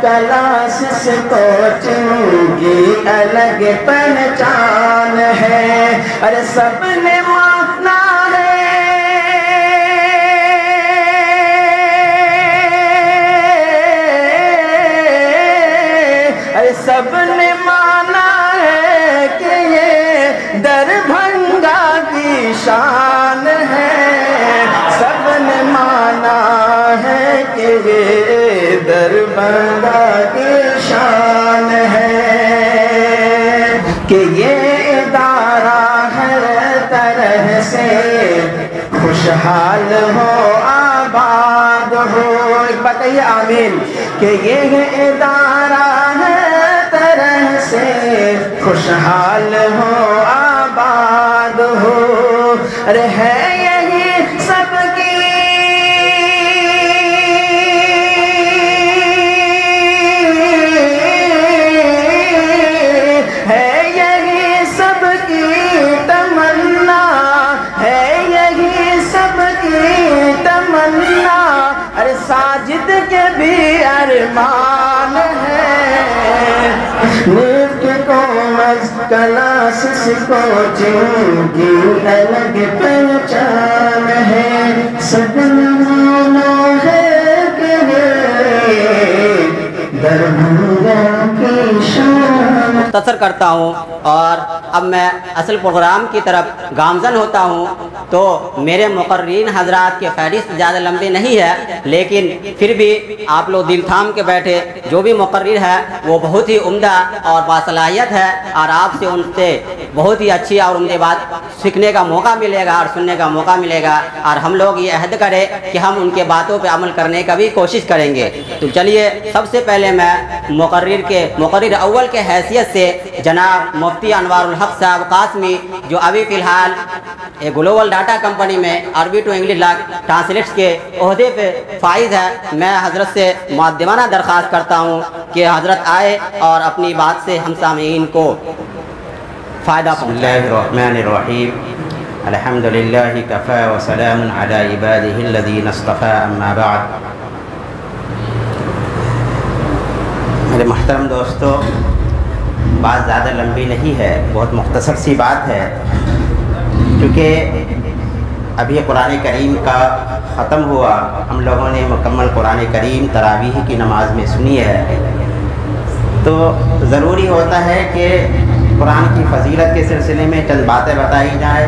Classes coaching کی الگ پہچان ہے، ارے سب نے مانا ہے، ارے سب نے مانا ہے کہ یہ دربھنگہ کی شان ہے، سب نے مانا ہے کہ یہ دربھنگہ کی شان ہے، کہ یہ ادارہ ہر طرح سے خوشحال ہو آباد ہو، ایک بات کہیے آمین، کہ یہ ادارہ ہر طرح سے خوشحال ہو آباد ہو، ارے ہے یہی سب کی ساجد کے بھی ارمان ہے، نیک کامرس کلاسس کوچنگ کی الگ پہچان ہے، سب مانا ہے کہ یہ دربھنگہ کی شان۔ مختصر کرتا ہوں اور اب میں اصل پروگرام کی طرف گامزن ہوتا ہوں، تو میرے مقررین حضرات کے فہرست زیادہ لمبے نہیں ہے، لیکن پھر بھی آپ لوگ دل تھام کے بیٹھے، جو بھی مقرر ہے وہ بہت ہی عمدہ اور باصلاحیت ہے، اور آپ سے ان سے بہت ہی اچھی اور عمدہ بات سیکھنے کا موقع ملے گا اور سننے کا موقع ملے گا، اور ہم لوگ یہ عہد کریں کہ ہم ان کے باتوں پہ عمل کرنے کا بھی کوشش کریں گے۔ تو چلیے سب سے پہلے میں مقرر اول کے حیثیت سے جناب مفتی انوار الحق صاحب قاسمی، جو ابھی فی الحال گلوبل ڈاٹا کمپنی میں عربی ٹو انگلش ٹرانسلیٹس کے عہدے پہ فائز ہے، میں حضرت سے مقدمانہ درخواست کرتا ہوں کہ حضرت آئے اور اپنی بات سے ہم سامعین کو فائدہ پہنچائیں۔ بسم اللہ الرحمن الرحیم، الحمدللہ کفا وسلام علی عبادہ الذین اصطفى، اما بعد۔ میرے محترم دوستو، بات زیادہ لمبی نہیں ہے، بہت مختصر سی بات ہے، کیونکہ ابھی قرآن کریم کا ختم ہوا، ہم لوگوں نے مکمل قرآن کریم تراویح کی نماز میں سنی ہے، تو ضروری ہوتا ہے کہ قرآن کی فضیلت کے سلسلے میں چند باتیں بتائی جائیں،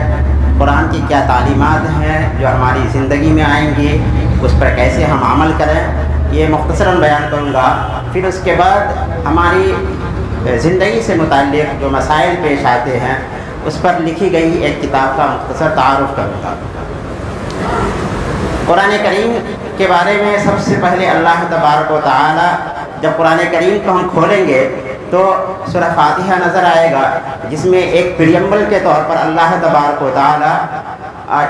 قرآن کی کیا تعلیمات ہیں جو ہماری زندگی میں آئیں گی، اس پر کیسے ہم عمل کریں، یہ مختصراً بیان کروں گا۔ پھر اس کے بعد ہماری زندگی سے متعلق جو مسائل پیش آتے ہیں اس پر لکھی گئی ایک کتاب کا مختصر تعارف کروں گا۔ قرآن کریم کے بارے میں سب سے پہلے اللہ تبارک و تعالی، جب قرآن کریم کو ہم کھولیں گے تو سورہ فاتحہ نظر آئے گا، جس میں ایک پریمبل کے طور پر اللہ تبارک و تعالی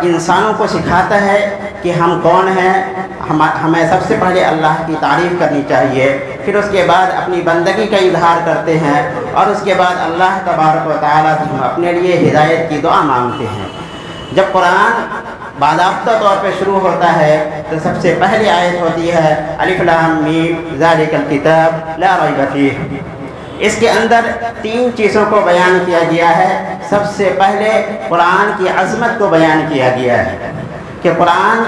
انسانوں کو سکھاتا ہے کہ ہم کون ہیں، ہمیں سب سے پہلے اللہ کی تعریف کرنی چاہیے، پھر اس کے بعد اپنی بندگی کا اظہار کرتے ہیں، اور اس کے بعد اللہ تبارک و تعالیٰ سے ہم اپنے لیے ہدایت کی دعا مانگتے ہیں۔ جب قرآن باضابطہ طور پہ شروع ہوتا ہے تو سب سے پہلی آیت ہوتی ہے الف لام میم ذالک الکتاب لا ریب فیہ۔ اس کے اندر تین چیزوں کو بیان کیا گیا ہے۔ سب سے پہلے قرآن کی عظمت کو بیان کیا گیا ہے کہ قرآن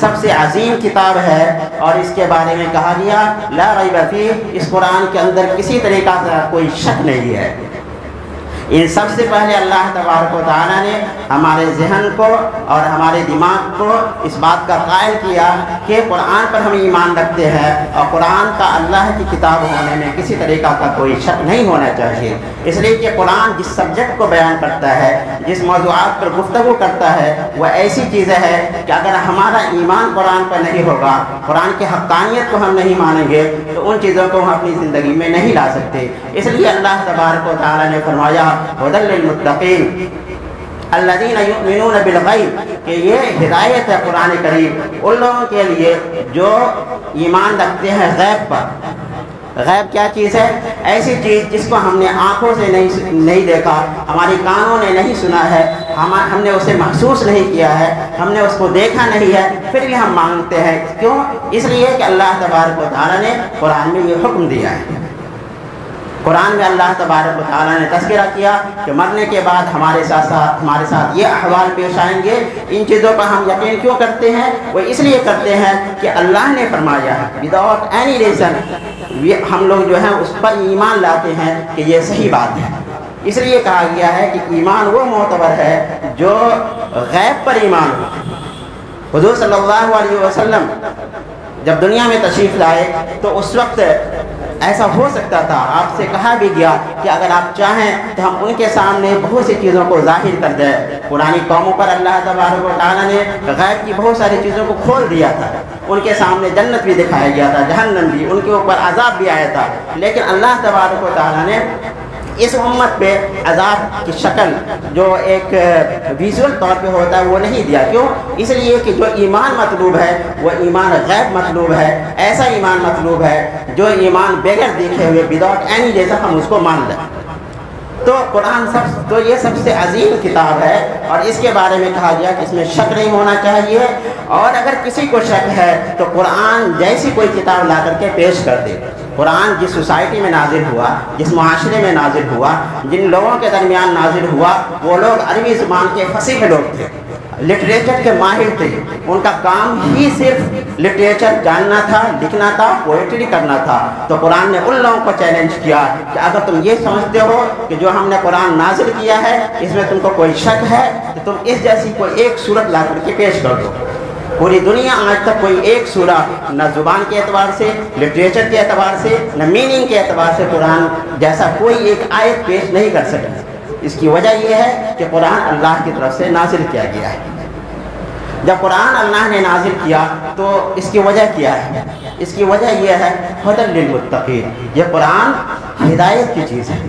سب سے عظیم کتاب ہے، اور اس کے بارے میں کہا گیا لا ریب فیہ، اس قرآن کے اندر کسی طریقہ کا کوئی شک نہیں ہے۔ ان سب سے پہلے اللہ تبارک و تعالیٰ نے ہمارے ذہن کو اور ہمارے دماغ کو اس بات کا قائل کیا کہ قرآن پر ہم ایمان رکھتے ہیں، اور قرآن کا اللہ کی کتاب ہونے میں کسی طریقہ کا کوئی شک نہیں ہونا چاہیے، اس لیے کہ قرآن جس سبجیکٹ کو بیان کرتا ہے، جس موضوعات پر گفتگو کرتا ہے، وہ ایسی چیزیں ہیں کہ اگر ہمارا ایمان قرآن پر نہیں ہوگا، قرآن کی حقانیت کو ہم نہیں مانیں گے، تو ان چیزوں کو ہم اپنی زندگی میں نہیں لا سکتے۔ اس لیے اللہ تبارک و تعالیٰ نے فرمایا ہدی للمتقین الذین یؤمنون بالغیب، کہ یہ ہدایت ہے قرآن کریم ان لوگوں کے لیے جو ایمان رکھتے ہیں غیب پر۔ غیب کیا چیز ہے؟ ایسی چیز جس کو ہم نے آنکھوں سے نہیں دیکھا، ہماری کانوں نے نہیں سنا ہے، ہم نے اسے محسوس نہیں کیا ہے، ہم نے اس کو دیکھا نہیں ہے، پھر بھی ہم مانگتے ہیں. کیوں؟ اس لیے کہ اللہ تبارک و تعالیٰ نے قرآن میں یہ حکم دیا ہے. قرآن میں اللہ تبارک و تعالیٰ نے تذکرہ کیا کہ مرنے کے بعد ہمارے ساتھ یہ احوال پیش آئیں گے. ان چیزوں پر ہم یقین کیوں کرتے ہیں؟ وہ اس لیے کرتے ہیں کہ اللہ نے فرمایا ہے وداؤٹ اینی ریزن. ہم لوگ جو ہیں اس پر ایمان لاتے ہیں کہ یہ صحیح بات ہے. اس لیے کہا گیا ہے کہ ایمان وہ معتبر ہے جو غیب پر ایمان ہو. حضور صلی اللہ علیہ وسلم جب دنیا میں تشریف لائے تو اس وقت ایسا ہو سکتا تھا، آپ سے کہا بھی گیا کہ اگر آپ چاہیں تو ہم ان کے سامنے بہت سی چیزوں کو ظاہر کر دیں. پرانی قوموں پر اللہ تبارک و تعالیٰ نے غیب کی بہت ساری چیزوں کو کھول دیا تھا. ان کے سامنے جنت بھی دکھایا گیا تھا، جہنم بھی، ان کے اوپر عذاب بھی آیا تھا. لیکن اللہ تبارک و تعالیٰ نے اس امت پہ عذاب کی شکل جو ایک ویژول طور پہ ہوتا ہے وہ نہیں دیا. کیوں؟ اس لیے کہ جو ایمان مطلوب ہے وہ ایمان غیب مطلوب ہے. ایسا ایمان مطلوب ہے جو ایمان بغیر دیکھے ہوئے وداؤٹ اینی جیسا ہم اس کو مان لیں. تو قرآن یہ سب سے عظیم کتاب ہے اور اس کے بارے میں کہا گیا کہ اس میں شک نہیں ہونا چاہیے. اور اگر کسی کو شک ہے تو قرآن جیسی کوئی کتاب لا کر کے پیش کر دے. قرآن جس سوسائٹی میں نازل ہوا، جس معاشرے میں نازل ہوا، جن لوگوں کے درمیان نازل ہوا، وہ لوگ عربی زبان کے فصیح لوگ تھے، لٹریچر کے ماہر تھے. ان کا کام ہی صرف لٹریچر جاننا تھا، لکھنا تھا، پوئٹری کرنا تھا. تو قرآن نے ان لوگوں کو چیلنج کیا کہ اگر تم یہ سمجھتے ہو کہ جو ہم نے قرآن نازل کیا ہے اس میں تم کو کوئی شک ہے تو تم اس جیسی کوئی ایک صورت لا کر کے پیش کر دو. پوری دنیا آج تک کوئی ایک سورہ نہ زبان کے اعتبار سے، لٹریچر کے اعتبار سے، نہ میننگ کے اعتبار سے قرآن جیسا کوئی ایک آیت پیش نہیں کر سکی. اس کی وجہ یہ ہے کہ قرآن اللہ کی طرف سے نازل کیا گیا ہے. جب قرآن اللہ نے نازل کیا تو اس کی وجہ کیا ہے؟ اس کی وجہ یہ ہے ہدی للمتقین. یہ قرآن ہدایت کی چیز ہے.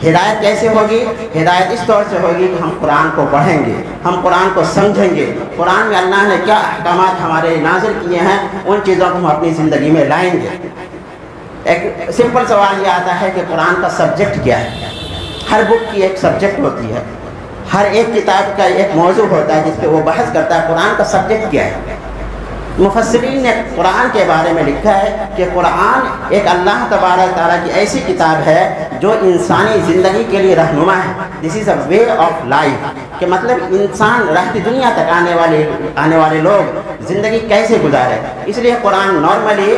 ہدایت کیسے ہوگی؟ ہدایت اس طور سے ہوگی کہ ہم قرآن کو پڑھیں گے، ہم قرآن کو سمجھیں گے. قرآن میں اللہ نے کیا احکامات ہمارے نازل کیے ہیں ان چیزوں کو ہم اپنی زندگی میں لائیں گے. ایک سمپل سوال یہ آتا ہے کہ قرآن کا سبجیکٹ کیا ہے؟ ہر بک کی ایک سبجیکٹ ہوتی ہے، ہر ایک کتاب کا ایک موضوع ہوتا ہے جس پہ وہ بحث کرتا ہے. قرآن کا سبجیکٹ کیا ہے؟ مفسرین نے قرآن کے بارے میں لکھا ہے کہ قرآن ایک اللہ تبارک تعالیٰ کی ایسی کتاب ہے جو انسانی زندگی کے لیے رہنما ہے. دس از اے وے آف لائف. کہ مطلب انسان رہتی دنیا تک آنے والے لوگ زندگی کیسے گزارے. اس لیے قرآن نارملی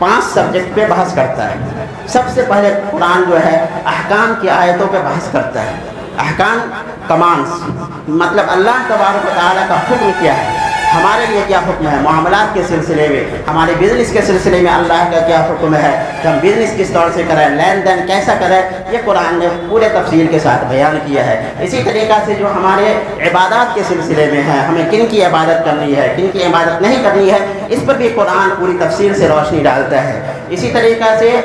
5 سبجیکٹ پہ بحث کرتا ہے. سب سے پہلے قرآن جو ہے احکام کی آیتوں پہ بحث کرتا ہے. احکام کمانڈس مطلب اللہ تبارک و تعالیٰ کا حکم کیا ہے، ہمارے لیے کیا حکم ہے. معاملات کے سلسلے میں، ہمارے بزنس کے سلسلے میں اللہ کا کیا حکم ہے کہ ہم بزنس کس طور سے کریں، لین دین کیسا کریں، یہ قرآن نے پورے تفصیل کے ساتھ بیان کیا ہے. اسی طریقہ سے جو ہمارے عبادات کے سلسلے میں ہے، ہمیں کن کی عبادت کرنی ہے، کن کی عبادت نہیں کرنی ہے، اس پر بھی قرآن پوری تفصیل سے روشنی ڈالتا ہے. اسی طریقہ سے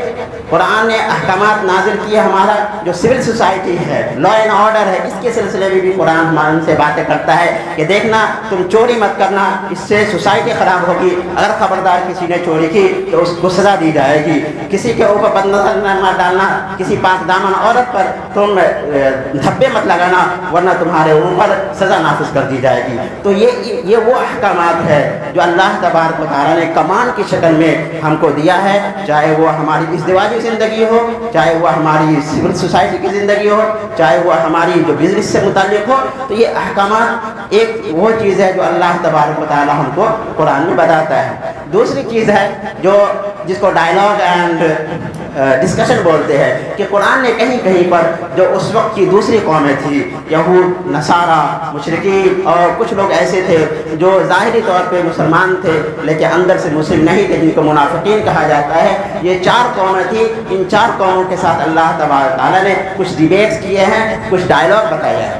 قرآن نے احکامات نازل کیے. ہمارا جو سول سوسائٹی ہے، لا اینڈ آرڈر ہے، اس کے سلسلے میں بھی قرآن ہمارے سے باتیں کرتا ہے کہ دیکھنا تم چوری مت کرنا، اس سے سوسائٹی خراب ہوگی. اگر خبردار کسی نے چوری کی تو اس کو سزا دی جائے گی. کسی کے اوپر بد نظر نہ ڈالنا، کسی پاک دامن عورت پر تم دھبے مت لگانا ورنہ تمہارے اوپر سزا نافذ کر دی جائے گی. تو یہ وہ احکامات ہے جو اللہ تبارک و تعالیٰ نے کمان کی شکل میں ہم کو دیا ہے. چاہے وہ ہماری ازدواجی زندگی ہو، چاہے وہ ہماری سول سوسائٹی کی زندگی ہو، چاہے وہ ہماری جو بزنس سے متعلق ہو. تو یہ احکامات ایک وہ چیز ہے جو اللہ تبارک و تعالیٰ ہم کو قرآن میں بتاتا ہے. دوسری چیز ہے جس کو ڈائلاگ اینڈ ڈسکشن بولتے ہیں کہ قرآن نے کہیں کہیں پر جو اس وقت کی دوسری قومیں تھیں، یہود، نصارہ، مشرکین اور کچھ لوگ ایسے تھے جو ظاہری طور پہ مسلمان تھے لیکن اندر سے مسلم نہیں تھے، جن کو منافقین کہا جاتا ہے. یہ 4 قومیں تھیں. ان 4 قوموں کے ساتھ اللہ تبارک تعالیٰ نے کچھ ڈیبیٹس کیے ہیں، کچھ ڈائلاگ بتایا ہے.